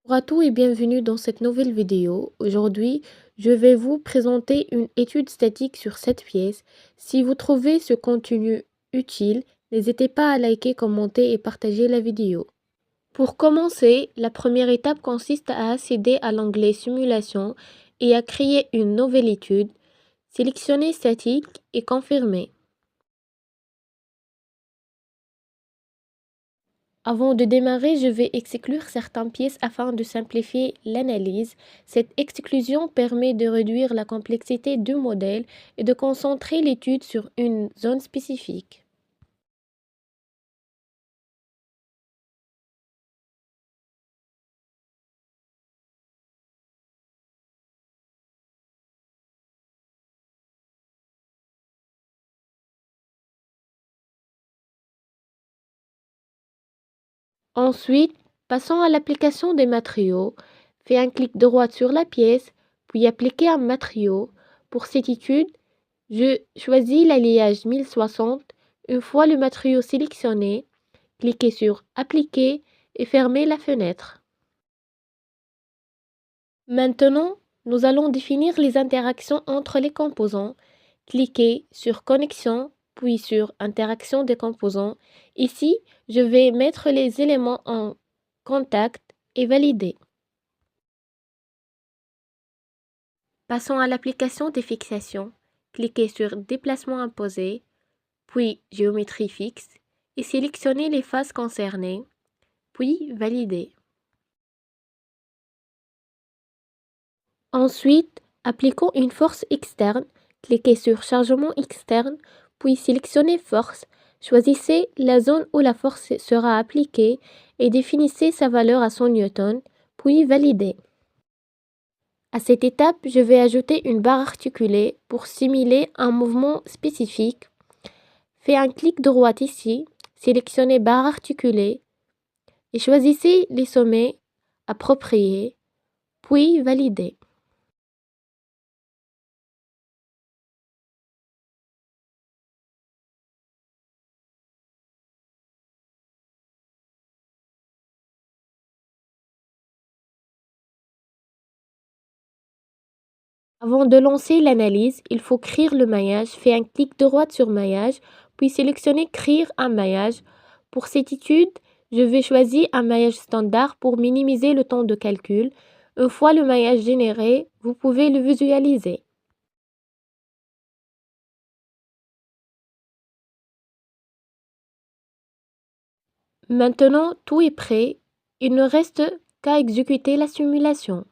Bonjour à tous et bienvenue dans cette nouvelle vidéo. Aujourd'hui, je vais vous présenter une étude statique sur cette pièce. Si vous trouvez ce contenu utile, n'hésitez pas à liker, commenter et partager la vidéo. Pour commencer, la première étape consiste à accéder à l'onglet Simulation et à créer une nouvelle étude. Sélectionnez Statique et confirmer. Avant de démarrer, je vais exclure certaines pièces afin de simplifier l'analyse. Cette exclusion permet de réduire la complexité du modèle et de concentrer l'étude sur une zone spécifique. Ensuite, passons à l'application des matériaux. Fais un clic droit sur la pièce, puis appliquer un matériau. Pour cette étude, je choisis l'alliage 1060. Une fois le matériau sélectionné, cliquez sur Appliquer et fermez la fenêtre. Maintenant, nous allons définir les interactions entre les composants. Cliquez sur Connexion, puis sur Interaction des composants. Ici, je vais mettre les éléments en contact et valider. Passons à l'application des fixations. Cliquez sur Déplacement imposé, puis Géométrie fixe et sélectionnez les faces concernées, puis Valider. Ensuite, appliquons une force externe. Cliquez sur Chargement externe, puis sélectionnez Force. Choisissez la zone où la force sera appliquée et définissez sa valeur à 100 newtons, puis Validez. À cette étape, je vais ajouter une barre articulée pour simuler un mouvement spécifique. Faites un clic droit ici, sélectionnez barre articulée et choisissez les sommets appropriés, puis Validez. Avant de lancer l'analyse, il faut créer le maillage. Faites un clic droit sur maillage, puis sélectionnez Créer un maillage. Pour cette étude, je vais choisir un maillage standard pour minimiser le temps de calcul. Une fois le maillage généré, vous pouvez le visualiser. Maintenant, tout est prêt. Il ne reste qu'à exécuter la simulation.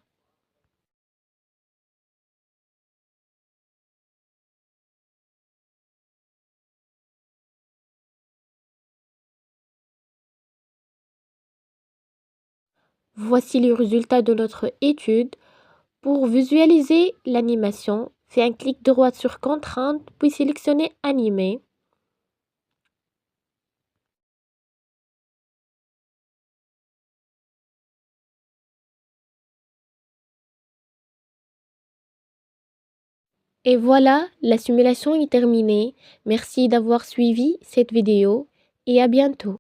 Voici le résultat de notre étude. Pour visualiser l'animation, faites un clic droit sur Contrainte, puis sélectionnez Animer. Et voilà, la simulation est terminée. Merci d'avoir suivi cette vidéo et à bientôt.